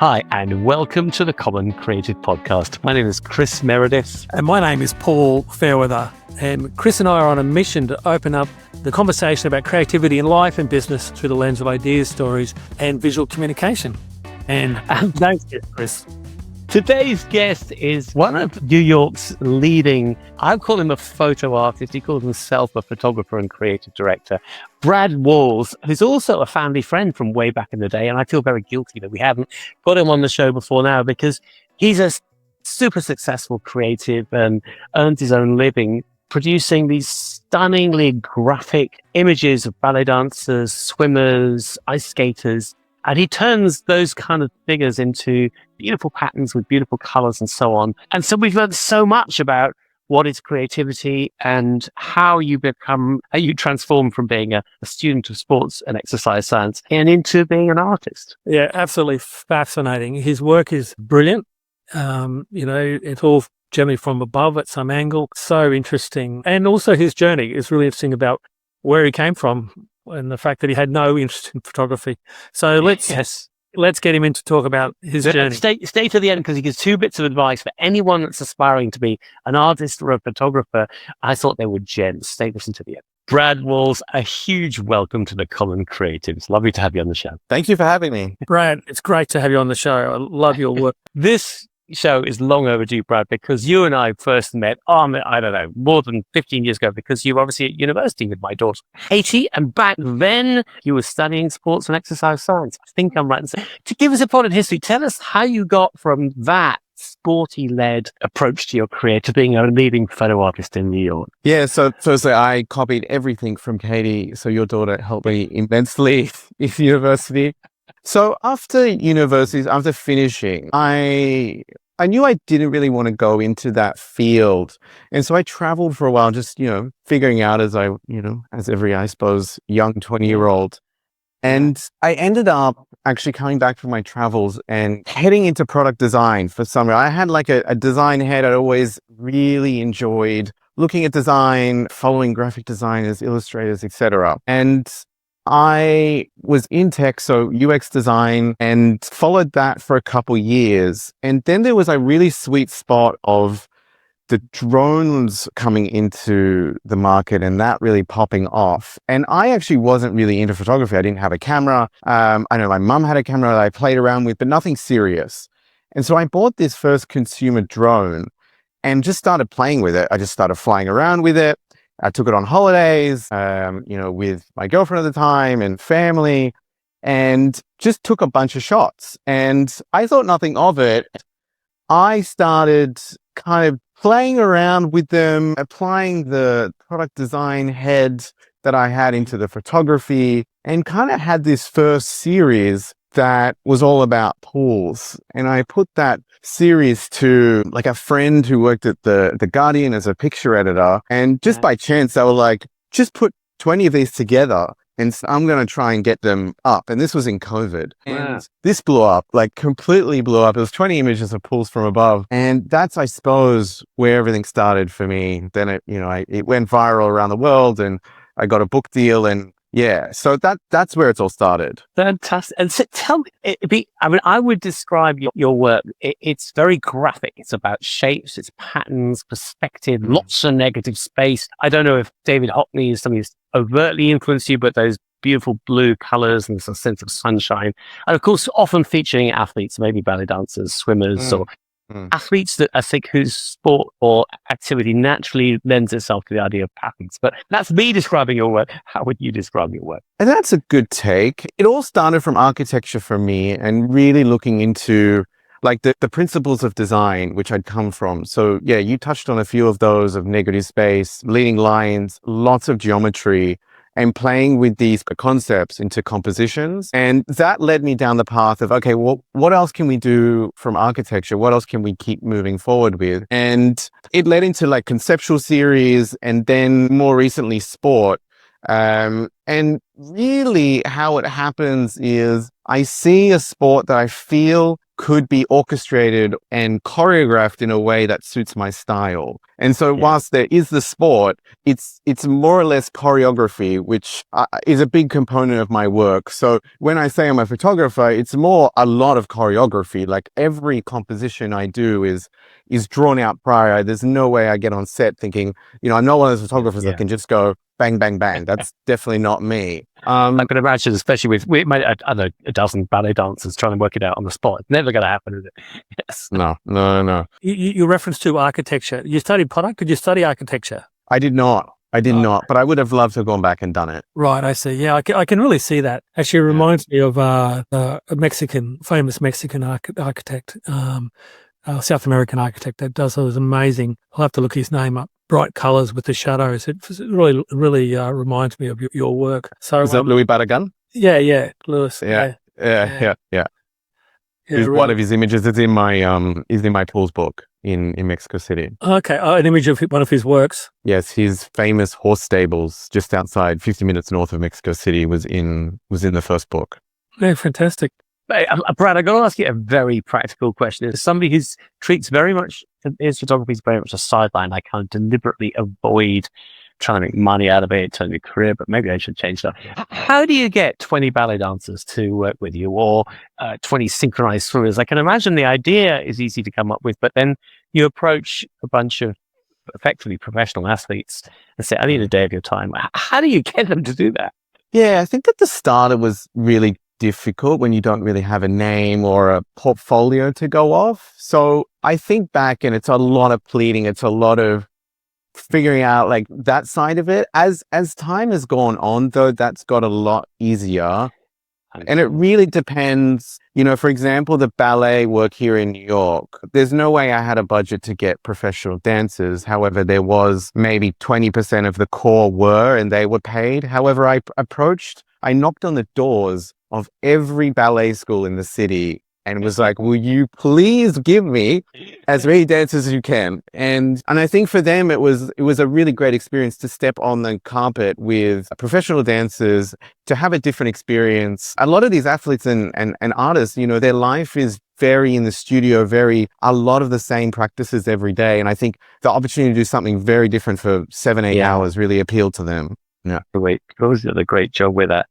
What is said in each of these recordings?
Hi, and welcome to the Common Creative Podcast. My name is Chris Meredith. And my name is Paul Fairweather. And Chris and I are on a mission to open up the conversation about creativity in life and business through the lens of ideas, stories, and visual communication. And thanks, Chris. Today's guest is one of New York's leading, I call him a photo artist, he calls himself a photographer and creative director, Brad Walls, who's also a family friend from way back in the day. And I feel very guilty that we haven't got him on the show before now, because he's a super successful creative and earns his own living producing these stunningly graphic images of ballet dancers, swimmers, ice skaters. And he turns those kind of figures into beautiful patterns with beautiful colors and so on. And so we've learned so much about what is creativity and how you transform from being a student of sports and exercise science and into being an artist. Yeah, absolutely fascinating. His work is brilliant. It's all generally from above at some angle. So interesting. And also his journey is really interesting about where he came from and the fact that he had no interest in photography. So let's get him in to talk about his journey. Stay to the end, because he gives two bits of advice for anyone that's aspiring to be an artist or a photographer. I thought they were gems. Listen to the end. Brad Walls, a huge welcome to the Common Creatives. Lovely to have you on the show. Thank you for having me. Brad, it's great to have you on the show. I love your work. This show is long overdue, Brad, because you and I first met, I don't know, more than 15 years ago, because you were obviously at university with my daughter, Katie, and back then you were studying sports and exercise science. I think I'm right in saying. To give us a part of history, tell us how you got from that sporty-led approach to your career to being a leading photo artist in New York. Yeah, so firstly, I copied everything from Katie, so your daughter helped me immensely in university. So after universities, after finishing, I knew I didn't really want to go into that field. And so I traveled for a while, just, figuring out as every, I suppose, young 20-year-old. And I ended up actually coming back from my travels and heading into product design for some reason. I had like a design head. I'd always really enjoyed looking at design, following graphic designers, illustrators, etc. And I was in tech, so UX design, and followed that for a couple years. And then there was a really sweet spot of the drones coming into the market and that really popping off. And I actually wasn't really into photography. I didn't have a camera. I know my mum had a camera that I played around with, but nothing serious. And so I bought this first consumer drone and just started playing with it. I just started flying around with it. I took it on holidays, with my girlfriend at the time and family, and just took a bunch of shots. And I thought nothing of it. I started kind of playing around with them, applying the product design head that I had into the photography, and kind of had this first series that was all about pools. And I put that series to like a friend who worked at the Guardian as a picture editor. And just by chance, they were like, just put 20 of these together and I'm going to try and get them up. And this was in COVID. And this blew up, like completely blew up. It was 20 images of pools from above. And that's, I suppose, where everything started for me. Then it went viral around the world and I got a book deal, and yeah, so that's where it's all started. Fantastic. And so tell me, I would describe your work. It's very graphic. It's about shapes, it's patterns, perspective, lots of negative space. I don't know if David Hockney is something that's overtly influenced you, but those beautiful blue colors and a sense of sunshine. And of course, often featuring athletes, maybe ballet dancers, swimmers, or athletes that I think whose sport or activity naturally lends itself to the idea of patterns. But that's me describing your work. How would you describe your work? And that's a good take. It all started from architecture for me and really looking into like the principles of design, which I'd come from. So yeah, you touched on a few of those, of negative space, leading lines, lots of geometry, and playing with these concepts into compositions. And that led me down the path of, okay, well, what else can we do from architecture? What else can we keep moving forward with? And it led into like conceptual series and then more recently sport. And really how it happens is I see a sport that I feel could be orchestrated and choreographed in a way that suits my style. And so whilst there is the sport, it's more or less choreography, which is a big component of my work. So when I say I'm a photographer, it's more a lot of choreography. Like every composition I do is drawn out prior. There's no way I get on set thinking, I'm not one of those photographers that can just go bang, bang, bang. That's definitely not me. I could imagine, especially with I don't know, a dozen ballet dancers trying to work it out on the spot. It's never going to happen, is it? Yes. No. You reference to architecture. You studied product? Did you study architecture? I did not, but I would have loved to have gone back and done it. Right, I see. Yeah, I can really see that. Actually, it reminds me of a famous Mexican architect, South American architect that does those amazing, I'll have to look his name up, bright colors with the shadows. It really reminds me of your work. So is that Louis Barragan? Yeah, Louis. Yeah. One of his images is in my Paul's book in Mexico City. Okay, an image of one of his works. Yes, his famous horse stables just outside 50 minutes north of Mexico City was in the first book. Yeah, fantastic. Brad, I've got to ask you a very practical question. As somebody who treats his photography is very much a sideline, I kind of deliberately avoid trying to make money out of it, turn your career, but maybe I should change that. How do you get 20 ballet dancers to work with you, or 20 synchronized swimmers? I can imagine the idea is easy to come up with, but then you approach a bunch of effectively professional athletes and say, I need a day of your time. How do you get them to do that? Yeah, I think at the start it was really difficult when you don't really have a name or a portfolio to go off. So I think back and it's a lot of pleading. It's a lot of figuring out like that side of it. As time has gone on though, that's got a lot easier. And it really depends, for example, the ballet work here in New York, there's no way I had a budget to get professional dancers. However, there was maybe 20% of the core were, and they were paid. However, I knocked on the doors of every ballet school in the city and was like, will you please give me as many dancers as you can? And I think for them, it was a really great experience to step on the carpet with professional dancers, to have a different experience. A lot of these athletes and artists, their life is very in the studio, a lot of the same practices every day. And I think the opportunity to do something very different for 7-8 hours really appealed to them. Yeah. Wait, Rose did a great job with that.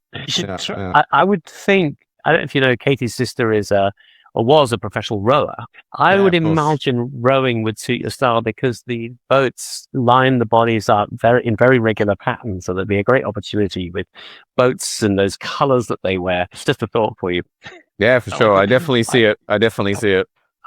I would think, I don't know if you know, Katie's sister is or was a professional rower. I would imagine rowing would suit your style because the boats line the bodies up in very regular patterns. So there'd be a great opportunity with boats and those colors that they wear. It's just a thought for you. Yeah, for sure. I definitely see it.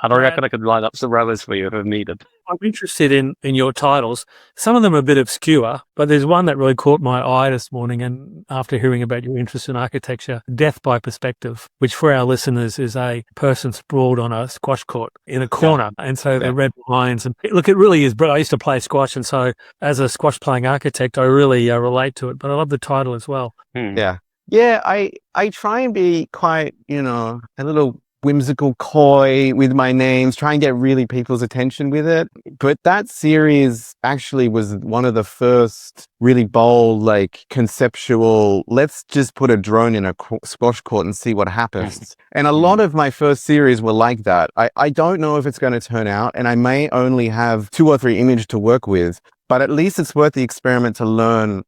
I reckon I could line up some rowers for you if needed. I'm interested in your titles. Some of them are a bit obscure, but there's one that really caught my eye this morning, and after hearing about your interest in architecture, Death by Perspective, which for our listeners is a person sprawled on a squash court in a corner. And so the red lines, and look, it really is, but I used to play squash, and so as a squash playing architect, I really relate to it, but I love the title as well. Yeah, I try and be quite, a little whimsical, coy with my names, try and get really people's attention with it. But that series actually was one of the first really bold, like conceptual, let's just put a drone in a squash court and see what happens. And a lot of my first series were like that. I don't know if it's going to turn out, and I may only have 2 or 3 images to work with, but at least it's worth the experiment to learn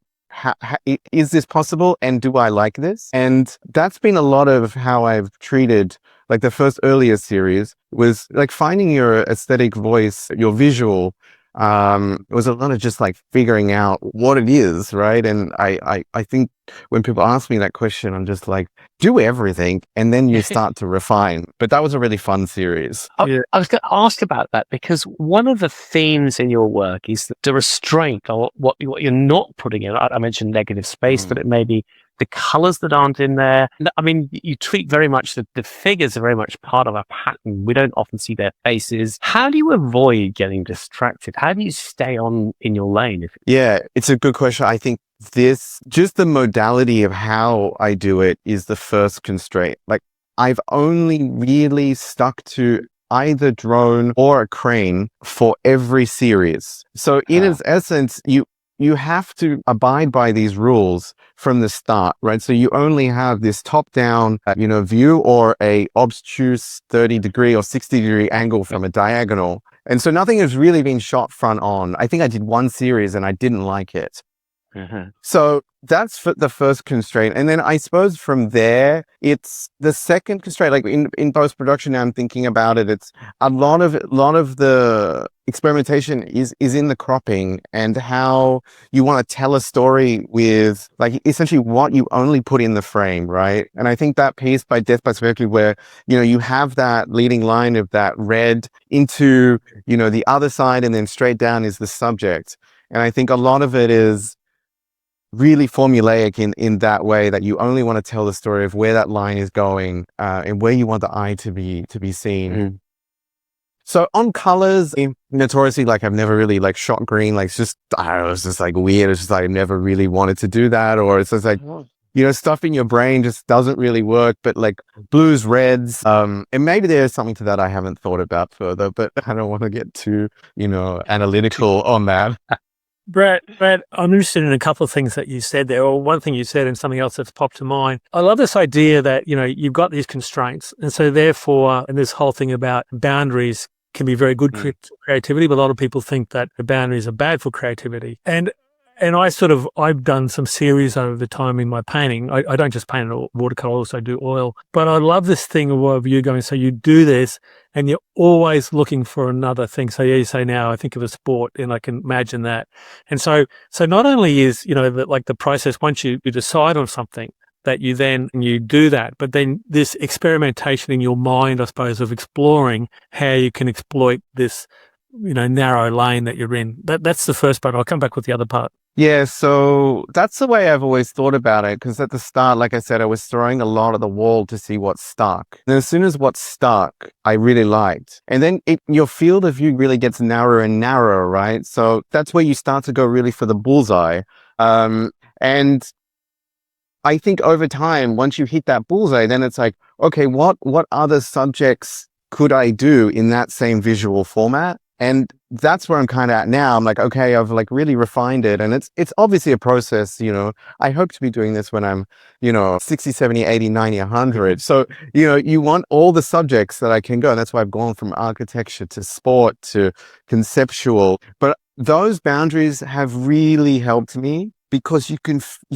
is this possible, and do I like this? And that's been a lot of how I've treated, like the first earlier series was like finding your aesthetic voice, your visual. It was a lot of just like figuring out what it is, right? And I think when people ask me that question, I'm just like, do everything, and then you start to refine. But that was a really fun series. I was going to ask about that because one of the themes in your work is the restraint, or what you're not putting in. I mentioned negative space, but it may be the colors that aren't in there. I mean, you treat very much the figures are very much part of a pattern. We don't often see their faces. How do you avoid getting distracted? How do you stay on in your lane? Yeah, it's a good question. I think just the modality of how I do it is the first constraint. Like I've only really stuck to either drone or a crane for every series. So in its essence, you have to abide by these rules from the start, right? So you only have this top-down, view, or a obtuse 30-degree or 60-degree angle from a diagonal. And so nothing has really been shot front on. I think I did one series and I didn't like it. So that's the first constraint. And then I suppose from there, it's the second constraint. Like in post-production, now I'm thinking about it. It's a lot of the experimentation is in the cropping and how you want to tell a story with, like, essentially what you only put in the frame, right? And I think that piece by Death by Symmetry, where, you have that leading line of that red into, the other side, and then straight down is the subject. And I think a lot of it is really formulaic in that way, that you only want to tell the story of where that line is going, and where you want the eye to be seen. So on colors, notoriously, like, I've never really like shot green. Like, it's just, I don't know, it's just like weird. It's just like I never really wanted to do that, or it's just like, stuff in your brain just doesn't really work. But like blues, reds, and maybe there's something to that I haven't thought about further, but I don't want to get too, analytical on that. Brad, I'm interested in a couple of things that you said there, or one thing you said and something else that's popped to mind. I love this idea that, you've got these constraints. And so therefore, and this whole thing about boundaries can be very good for creativity, but a lot of people think that the boundaries are bad for creativity. And I've done some series over the time in my painting. I don't just paint watercolor, I also do oil. But I love this thing of you going, so you do this and you're always looking for another thing. So you say, now I think of a sport and I can imagine that. And so not only is, the process, once you decide on something, that you do that, but then this experimentation in your mind, I suppose, of exploring how you can exploit this, narrow lane that you're in. That's the first part. I'll come back with the other part. Yeah, so that's the way I've always thought about it, because at the start, like I said, I was throwing a lot at the wall to see what stuck. And as soon as what stuck, I really liked. And then your field of view really gets narrower and narrower, right? So that's where you start to go really for the bullseye. And I think over time, once you hit that bullseye, then it's like, okay, what other subjects could I do in that same visual format? And that's where I'm kind of at now. I'm like, okay, I've like really refined it. And it's obviously a process, I hope to be doing this when I'm, 60, 70, 80, 90, 100. So, you want all the subjects that I can go. And that's why I've gone from architecture to sport to conceptual. But those boundaries have really helped me, because I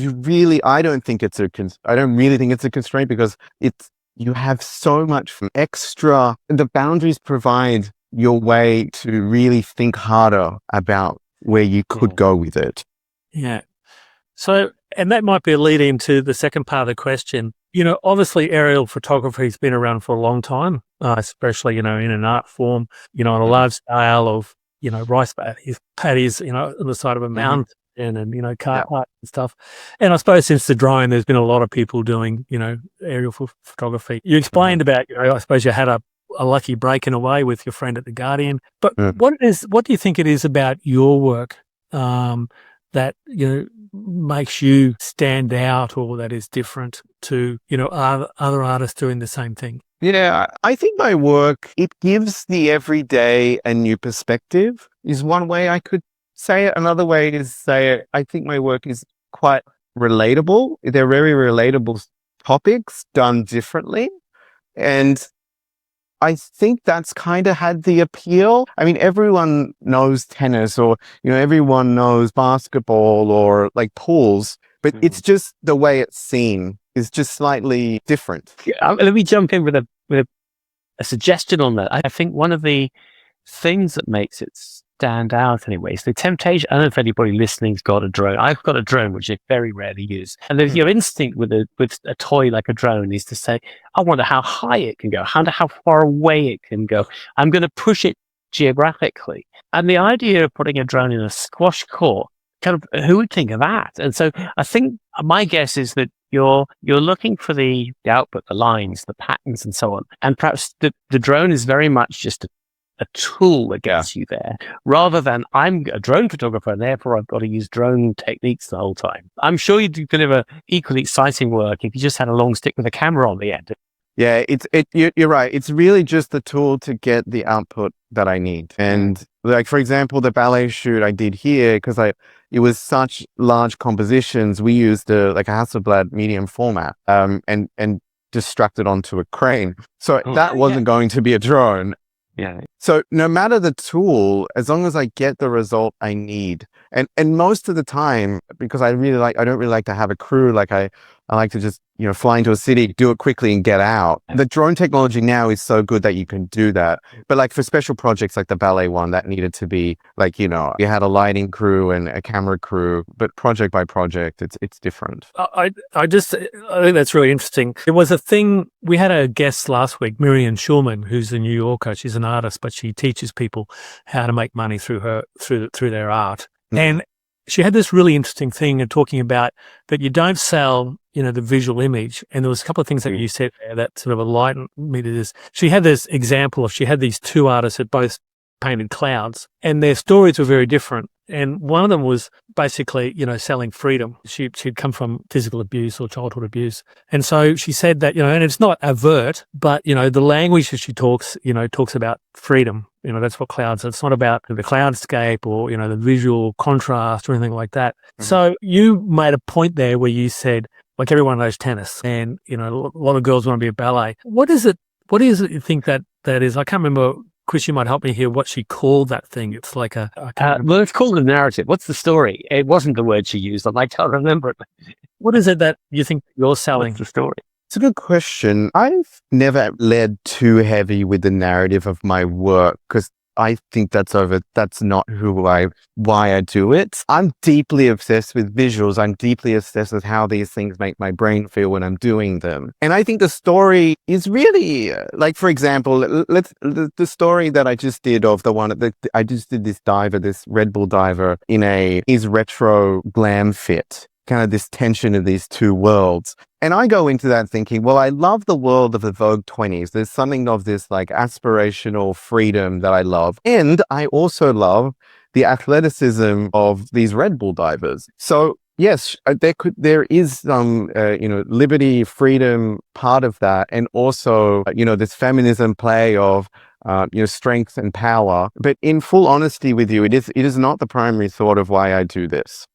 don't really think it's a constraint, because you have so much extra. The boundaries provide your way to really think harder about where you could go with it. Yeah. So, and that might be a lead into the second part of the question. Obviously aerial photography has been around for a long time, especially, in an art form, on a large scale of, rice paddies, on the side of a mountain. And, car park and stuff. And I suppose since the drone, there's been a lot of people doing, aerial photography. You explained about, I suppose you had a lucky break in a way with your friend at The Guardian. But what do you think it is about your work that, makes you stand out, or that is different to, other artists doing the same thing? Yeah, I think my work, it gives the everyday a new perspective, is one way I could say it. Another way is say it, I think my work is quite relatable. They're very relatable topics done differently. And I think that's kind of had the appeal. I mean, everyone knows tennis, or, everyone knows basketball, or like pools, but it's just the way it's seen is just slightly different. Let me jump in with a suggestion on that. I think one of the things that makes it stand out anyways, the temptation, I don't know if anybody listening's got a drone. I've got a drone, which I very rarely use. And your instinct with a toy like a drone is to say, I wonder how high it can go, how far away it can go. I'm going to push it geographically. And the idea of putting a drone in a squash court, kind of, who would think of that? And so I think my guess is that you're looking for the output, the lines, the patterns, and so on. And perhaps the drone is very much just a tool that gets you there, rather than I'm a drone photographer and therefore I've got to use drone techniques the whole time. I'm sure you'd deliver equally exciting work if you just had a long stick with a camera on the end. Yeah, you're right. It's really just the tool to get the output that I need. And like, for example, the ballet shoot I did here, because it was such large compositions, we used like a Hasselblad medium format, and just strapped it onto a crane. So that wasn't going to be a drone. Yeah. So no matter the tool, as long as I get the result I need, and most of the time, because I don't really like to have a crew. Like I like to just, fly into a city, do it quickly and get out. The drone technology now is so good that you can do that. But like for special projects like the ballet one, that needed to be like, you had a lighting crew and a camera crew, but project by project, it's different. I think that's really interesting. There was a thing, we had a guest last week, Miriam Schulman, who's a New Yorker. She's an artist, but she teaches people how to make money through their art. And she had this really interesting thing of talking about that you don't sell, the visual image. And there was a couple of things that you said there that sort of enlightened me to this. She had this example of, she had these two artists that both painted clouds, and their stories were very different. And one of them was basically, selling freedom. She'd come from physical abuse or childhood abuse. And so she said that, and it's not overt, but, the language that she talks about freedom. That's what clouds are. It's not about the cloudscape or, the visual contrast or anything like that. Mm-hmm. So you made a point there where you said, like, everyone knows tennis and, a lot of girls want to be a ballet. What is it you think that is? I can't remember. Chris, you might help me here. What she called that thing? It's like well, it's called a narrative. What's the story? It wasn't the word she used. I can't remember it. What is it that you think you're selling? What's the story? It's a good question. I've never led too heavy with the narrative of my work because I think that's not why I do it. I'm deeply obsessed with visuals. I'm deeply obsessed with how these things make my brain feel when I'm doing them. And I think the story is really, like, for example, the story that I just did of the one that I just did, this Red Bull diver in his retro glam fit, kind of this tension of these two worlds. And I go into that thinking, well, I love the world of the Vogue 20s. There's something of this like aspirational freedom that I love. And I also love the athleticism of these Red Bull divers. So yes, there is some, liberty, freedom part of that. And also, this feminism play of, strength and power. But in full honesty with you, it is not the primary thought of why I do this.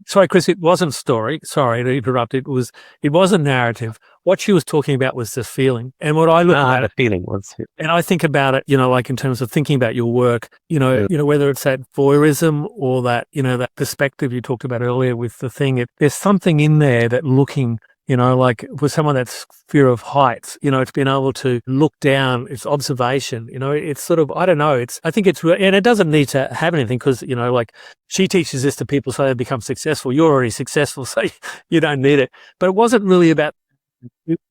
Sorry, Chris, it wasn't story. Sorry to interrupt. It was a narrative. What she was talking about was the feeling. And what I look at the feeling was, and I think about it, like in terms of thinking about your work, whether it's that voyeurism or that, that perspective you talked about earlier with the thing, there's something in there that looking, like with someone that's fear of heights, it's being able to look down, it's observation, it's sort of, I don't know, I think it's, and it doesn't need to have anything because, like she teaches this to people so they become successful. You're already successful, so you don't need it. But it wasn't really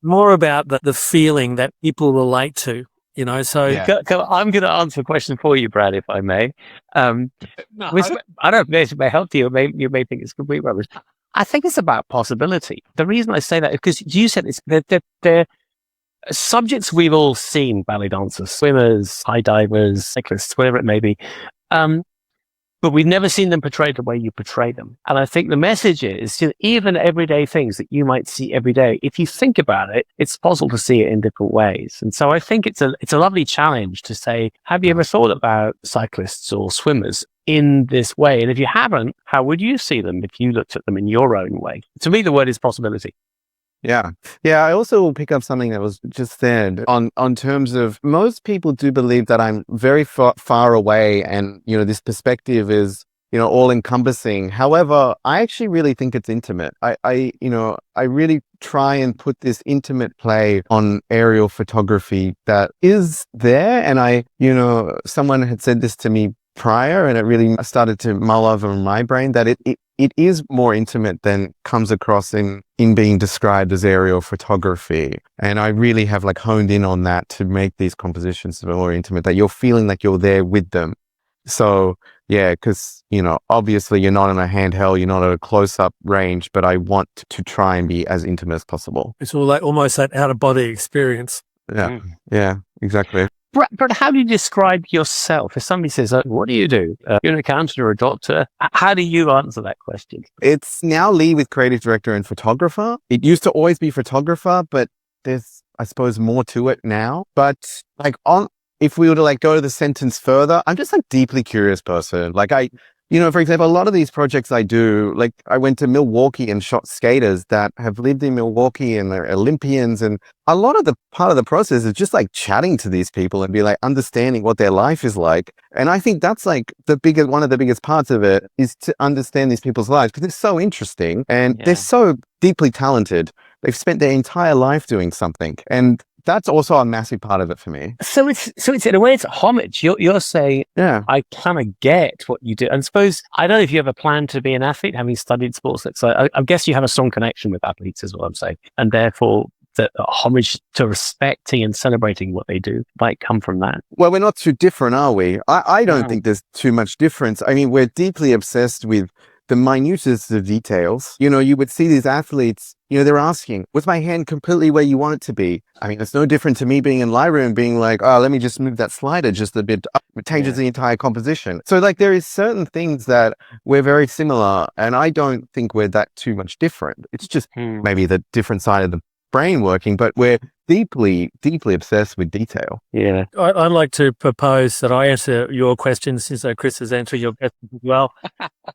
more about the feeling that people relate to, so. Yeah. I'm going to answer a question for you, Brad, if I may. I don't know if it may help you, or you may think it's complete rubbish. I think it's about possibility. The reason I say that is because you said they're subjects we've all seen: ballet dancers, swimmers, high divers, cyclists, whatever it may be. But we've never seen them portrayed the way you portray them. And I think the message is, even everyday things that you might see every day, if you think about it, it's possible to see it in different ways. And so I think it's a lovely challenge to say, have you ever thought about cyclists or swimmers in this way? And if you haven't, how would you see them if you looked at them in your own way? To me, the word is possibility. Yeah. I also will pick up something that was just said on terms of most people do believe that I'm very far away and, this perspective is, all encompassing. However, I actually really think it's intimate. I really try and put this intimate play on aerial photography that is there. And someone had said this to me prior, and it really started to mull over in my brain that it is more intimate than comes across in being described as aerial photography. And I really have honed in on that to make these compositions more intimate, that you're feeling like you're there with them. So yeah, because, obviously you're not in a handheld, you're not at a close-up range, but I want to try and be as intimate as possible. It's all almost that out-of-body experience. Yeah, exactly. But how do you describe yourself? If somebody says, what do you do? You're an accountant or a doctor. How do you answer that question? It's now lead with creative director and photographer. It used to always be photographer, but there's, I suppose, more to it now. But like if we were to like go to the sentence further, I'm just like deeply curious person. Like for example, a lot of these projects I do, like I went to Milwaukee and shot skaters that have lived in Milwaukee and they're Olympians. And a lot of the part of the process is just like chatting to these people and be like understanding what their life is like. And I think that's like one of the biggest parts of it is to understand these people's lives because it's so interesting and they're so deeply talented. They've spent their entire life doing something. And that's also a massive part of it for me. So it's in a way it's homage. You're saying, I kind of get what you do. And suppose I don't know if you have a plan to be an athlete, having studied sports. So I guess you have a strong connection with athletes, is what I'm saying, and therefore the homage to respecting and celebrating what they do might come from that. Well, we're not too different, are we? I don't think there's too much difference. I mean, we're deeply obsessed with the minutest of details. You would see these athletes, they're asking, was my hand completely where you want it to be? I mean, it's no different to me being in Lightroom being like, oh, let me just move that slider just a bit up. It changes the entire composition. So like there is certain things that we're very similar and I don't think we're that too much different. It's just maybe the different side of the brain working, but we're deeply, deeply obsessed with detail. Yeah. I'd like to propose that I answer your questions since Chris has answered your questions as well.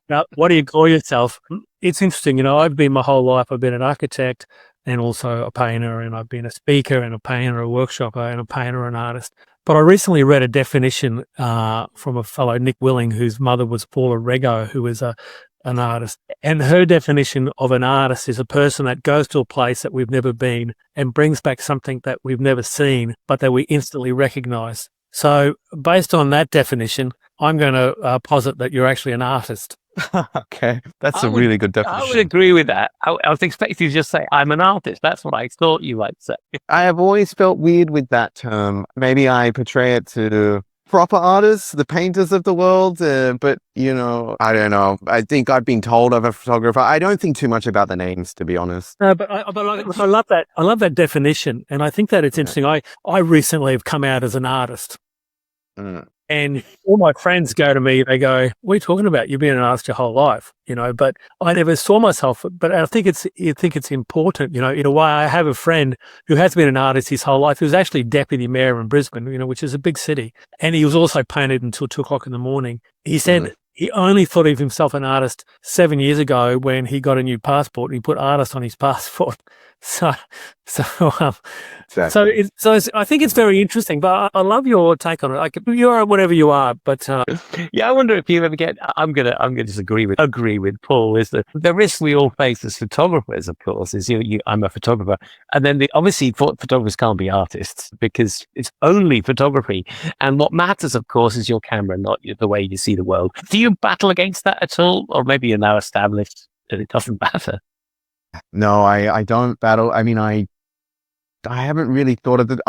Now, what do you call yourself? It's interesting. I've been my whole life, I've been an architect and also a painter, and I've been a speaker and a painter, a workshopper and a painter, an artist. But I recently read a definition from a fellow, Nick Willing, whose mother was Paula Rego, who was an artist. And her definition of an artist is a person that goes to a place that we've never been and brings back something that we've never seen, but that we instantly recognize. So based on that definition, I'm going to posit that you're actually an artist. Okay, that's a really good definition. I would agree with that. I was expecting you to just say, I'm an artist. That's what I thought you might say. I have always felt weird with that term. Maybe I portray it to proper artists, the painters of the world, but I don't know. I think I've been told of a photographer. I don't think too much about the names, to be honest. No, but I love that. I love that definition, and I think that it's interesting. I recently have come out as an artist. And all my friends go to me, they go, what are you talking about? You've been an artist your whole life, but I never saw myself. But I think it's important, in a way. I have a friend who has been an artist his whole life. He was actually deputy mayor in Brisbane, which is a big city. And he was also painted until 2:00 in the morning. He said he only thought of himself an artist 7 years ago when he got a new passport and he put artist on his passport. So I think it's very interesting, but I love your take on it. Like you are whatever you are, but I wonder if you ever get. I'm gonna disagree with Paul. Is the risk we all face as photographers? Of course, is I'm a photographer, and then obviously photographers can't be artists because it's only photography, and what matters, of course, is your camera, not the way you see the world. Do you battle against that at all, or maybe you're now established that it doesn't matter? No, I don't battle. I mean, I haven't really thought of it.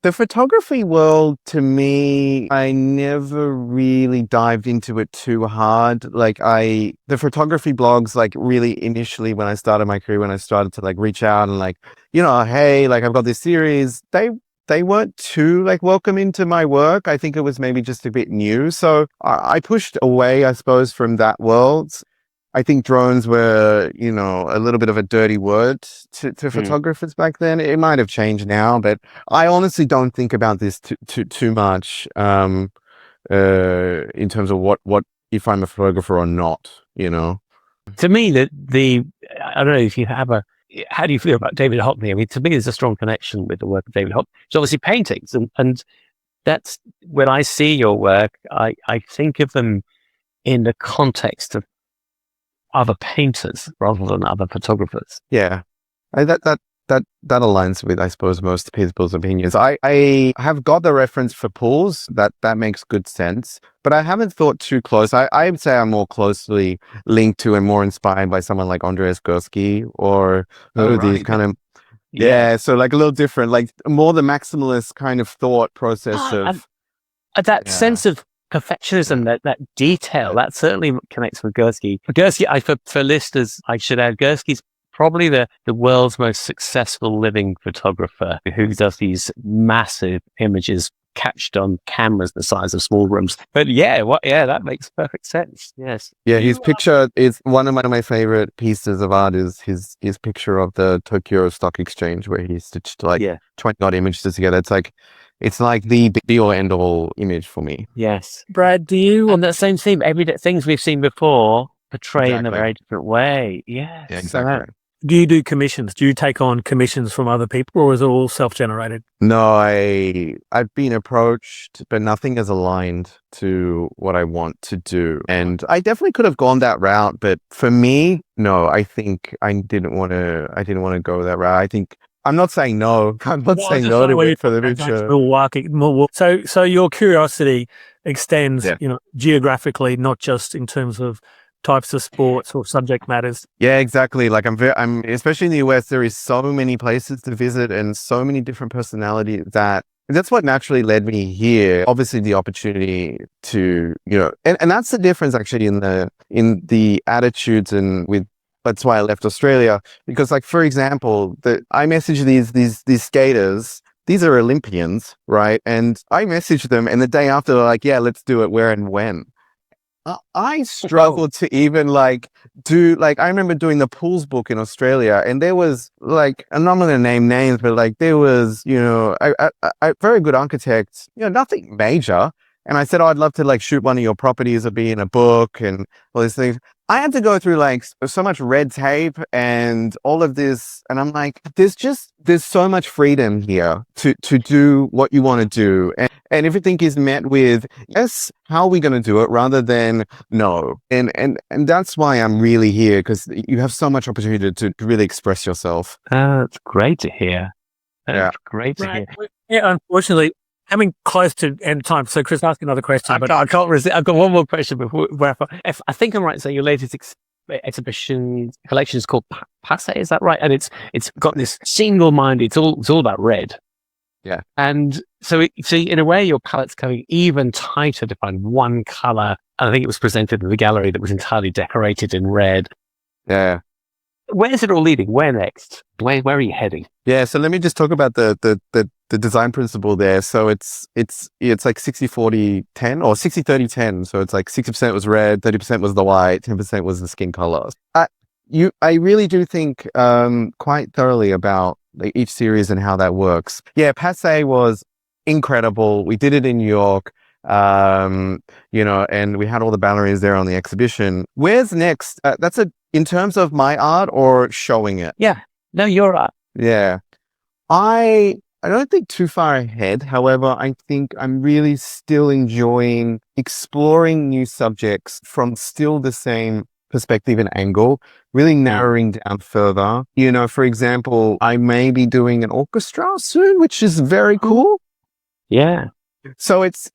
The photography world, to me, I never really dived into it too hard. Like the photography blogs, like really initially when I started my career, when I started to like reach out and like, hey, like I've got this series, they weren't too like welcome into my work. I think it was maybe just a bit new. So I pushed away, I suppose, from that world. I think drones were, a little bit of a dirty word to photographers back then. It might have changed now, but I honestly don't think about this too much in terms of what if I'm a photographer or not. To me, I don't know if you have how do you feel about David Hockney? I mean, to me, there's a strong connection with the work of David Hockney. It's obviously paintings, and that's when I see your work, I think of them in the context of other painters rather than other photographers. Yeah, that aligns with, I suppose, most people's opinions. I have got the reference for Paul's. That makes good sense, but I haven't thought too close. I would say I'm more closely linked to and more inspired by someone like Andreas Gursky or these kind of so like a little different, like more the maximalist kind of thought process of that sense of perfectionism, that detail, that certainly connects with Gursky. Gursky, for listeners, I should add, Gursky's probably the world's most successful living photographer who does these massive images catched on cameras the size of small rooms. But yeah, that makes perfect sense. Yes. Yeah, his picture is one of my favorite pieces of art is his picture of the Tokyo Stock Exchange where he stitched like 20 odd images together. It's like the be all end all image for me. Yes. Brad, do you? On that same theme, everyday things we've seen before portray in a Exactly. very different way. Yes. Yeah, exactly. Do you do commissions? Do you take on commissions from other people, or is it all self-generated? No, I've been approached, but nothing has aligned to what I want to do. And I definitely could have gone that route, but for me, no, I think I didn't want to go that route. I think I'm not saying no. I'm not saying no to it for the future. Milwaukee. So your curiosity extends, Yeah. Geographically, not just in terms of types of sports or subject matters. Yeah, exactly. Like I'm especially in the US, there is so many places to visit and so many different personalities that's what naturally led me here. Obviously the opportunity to, and that's the difference actually in the attitudes that's why I left Australia. Because like, for example, I message these skaters, these are Olympians, right? And I message them and the day after they're like, yeah, let's do it. Where and when? I struggled to even I remember doing the pools book in Australia and there was I'm not going to name names, but there was, a very good architect, nothing major. And I said, oh, I'd love to shoot one of your properties or be in a book and all these things. I had to go through so much red tape and all of this. And I'm like, there's so much freedom here to do what you want to do. And everything is met with, yes, how are we going to do it rather than no. And that's why I'm really here, because you have so much opportunity to really express yourself. That's great to hear. That's great to hear. Yeah, unfortunately, coming close to end time. So, Chris, ask another question. I can't resist. I've got one more question before we wrap up. If I think I'm right, so your latest exhibition collection is called Passe, is that right? And it's got this single-minded. It's all about red. Yeah. And so in a way, your palette's coming even tighter to find one color. And I think it was presented in the gallery that was entirely decorated in red. Yeah. Where's it all leading? Where next? Where are you heading? Yeah. So let me just talk about the design principle there. So it's like 60-40-10 or 60-30-10. So it's like 60% was red, 30% was the white, 10% was the skin color. I really do think quite thoroughly about each series and how that works. Yeah, Passe was incredible. We did it in New York, and we had all the ballerinas there on the exhibition. Where's next? In terms of my art or showing it? Yeah. No, your art. Yeah. I don't think too far ahead. However, I think I'm really still enjoying exploring new subjects from still the same perspective and angle, really narrowing down further. For example, I may be doing an orchestra soon, which is very cool. Yeah. So it's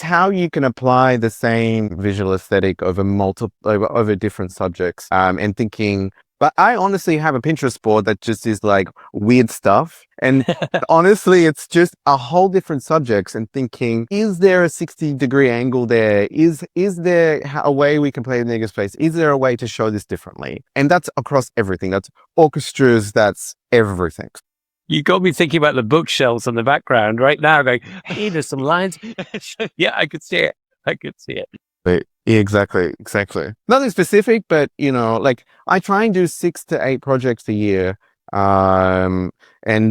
how you can apply the same visual aesthetic over different subjects, and thinking. But I honestly have a Pinterest board that just is weird stuff. And honestly, it's just a whole different subjects and thinking, is there a 60-degree angle there? Is there a way we can play the negative space? Is there a way to show this differently? And that's across everything. That's orchestras. That's everything. You got me thinking about the bookshelves in the background right now, going, hey, there's some lines. Yeah, I could see it. But exactly. Nothing specific, but I try and do 6 to 8 projects a year. And I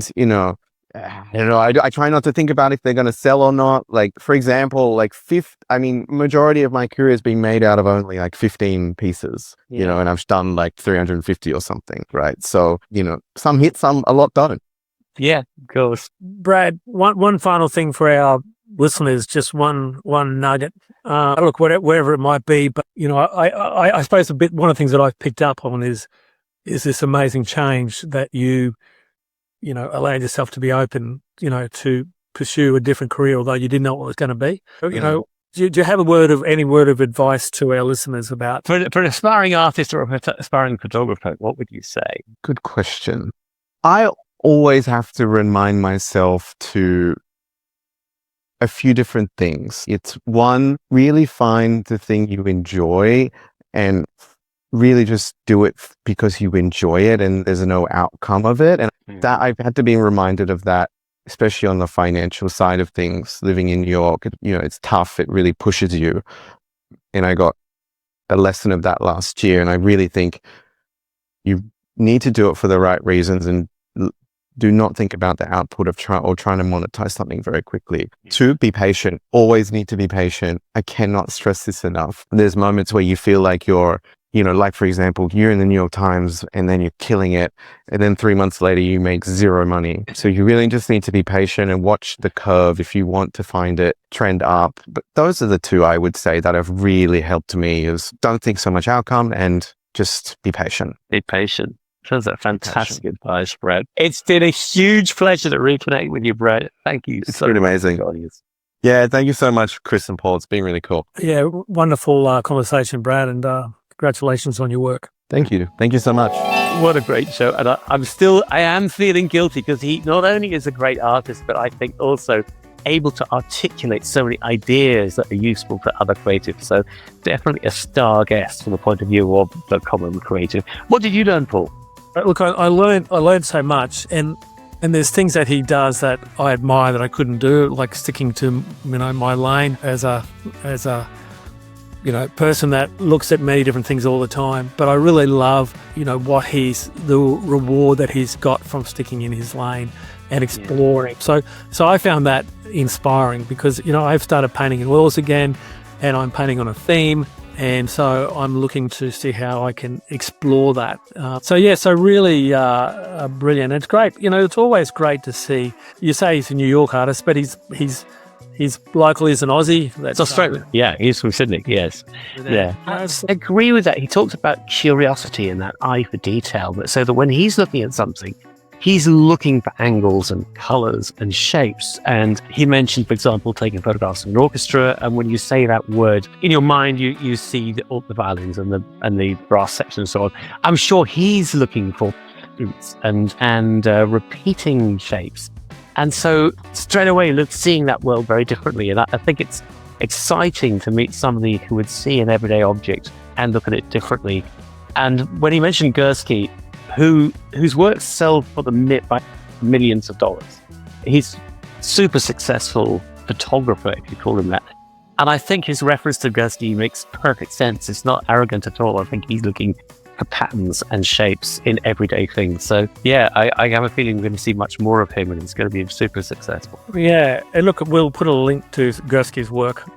try not to think about if they're going to sell or not. For example, majority of my career has been made out of only 15 pieces, and I've done 350 or something. Right. So, some hit, some, a lot don't. Yeah, of course. Brad, one final thing for our listeners, just one nugget. Look, wherever it might be, but I suppose one of the things that I've picked up on is this amazing change that you allowed yourself to be open, to pursue a different career, although you didn't know what it was going to be. Do you have any word of advice to our listeners about for an aspiring artist or an aspiring photographer? What would you say? Good question. I always have to remind myself to a few different things. It's one, really find the thing you enjoy and really just do it because you enjoy it and there's no outcome of it. And that I've had to be reminded of that especially on the financial side of things, living in New York, it's tough. It really pushes you. And I got a lesson of that last year. And I really think you need to do it for the right reasons and do not think about the output of trying to monetize something very quickly. 2, be patient. Always need to be patient. I cannot stress this enough. There's moments where you feel like you're, like for example, you're in the New York Times and then you're killing it. And then 3 months later, you make 0 money. So you really just need to be patient and watch the curve if you want to find it trend up. But those are the 2 I would say that have really helped me, is don't think so much outcome and just be patient. Be patient. That's a fantastic advice, Brad. It's been a huge pleasure to reconnect with you, Brad. Thank you. It's been amazing. Yeah, thank you so much, Chris and Paul. It's been really cool. Yeah, wonderful conversation, Brad, and congratulations on your work. Thank you. Thank you so much. What a great show. And I am feeling guilty because he not only is a great artist, but I think also able to articulate so many ideas that are useful to other creatives. So definitely a star guest from the point of view of the common creative. What did you learn, Paul? Look, I learned so much, and there's things that he does that I admire that I couldn't do, like sticking to my lane as a person that looks at many different things all the time. But I really love the reward that he's got from sticking in his lane and exploring. So I found that inspiring because I've started painting in oils again, and I'm painting on a theme. And so I'm looking to see how I can explore that. So really brilliant. It's great. It's always great to see. You say he's a New York artist, but he's locally as an Aussie. It's Australian. Yeah, he's from Sydney. Yes. Yeah. I agree with that. He talks about curiosity and that eye for detail. But so that when he's looking at something, he's looking for angles and colors and shapes. And he mentioned, for example, taking photographs of an orchestra. And when you say that word, in your mind, you see all the violins and the brass section and so on. I'm sure he's looking for roots and repeating shapes. And so straight away, seeing that world very differently. And I think it's exciting to meet somebody who would see an everyday object and look at it differently. And when he mentioned Gursky, whose works sell for by millions of dollars. He's super successful photographer, if you call him that. And I think his reference to Gursky makes perfect sense. It's not arrogant at all. I think he's looking for patterns and shapes in everyday things. So yeah, I have a feeling we're going to see much more of him, and he's going to be super successful. Yeah, and look, we'll put a link to Gursky's work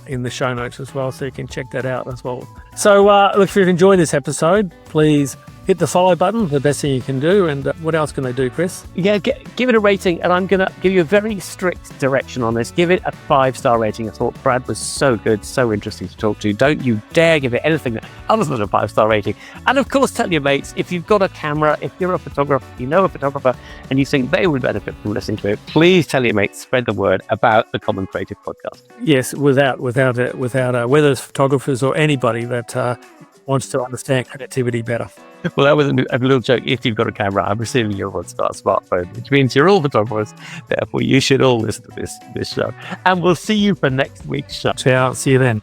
in the show notes as well, so you can check that out as well. So look, if you've enjoyed this episode, please hit the follow button, the best thing you can do. And what else can they do, Chris? Yeah, give it a rating, and I'm going to give you a very strict direction on this. Give it a 5-star rating. I thought Brad was so good, so interesting to talk to. Don't you dare give it anything other than a 5-star rating. And of course, tell your mates, if you've got a camera, if you're a photographer, you know a photographer, and you think they would benefit from listening to it, please tell your mates, spread the word about the Common Creative Podcast. Yes, without whether it's photographers or anybody that wants to understand creativity better. Well, that was a little joke. If you've got a camera, I'm assuming you're on a smartphone, which means you're all photographers. Therefore, you should all listen to this show. And we'll see you for next week's show. Ciao. See you then.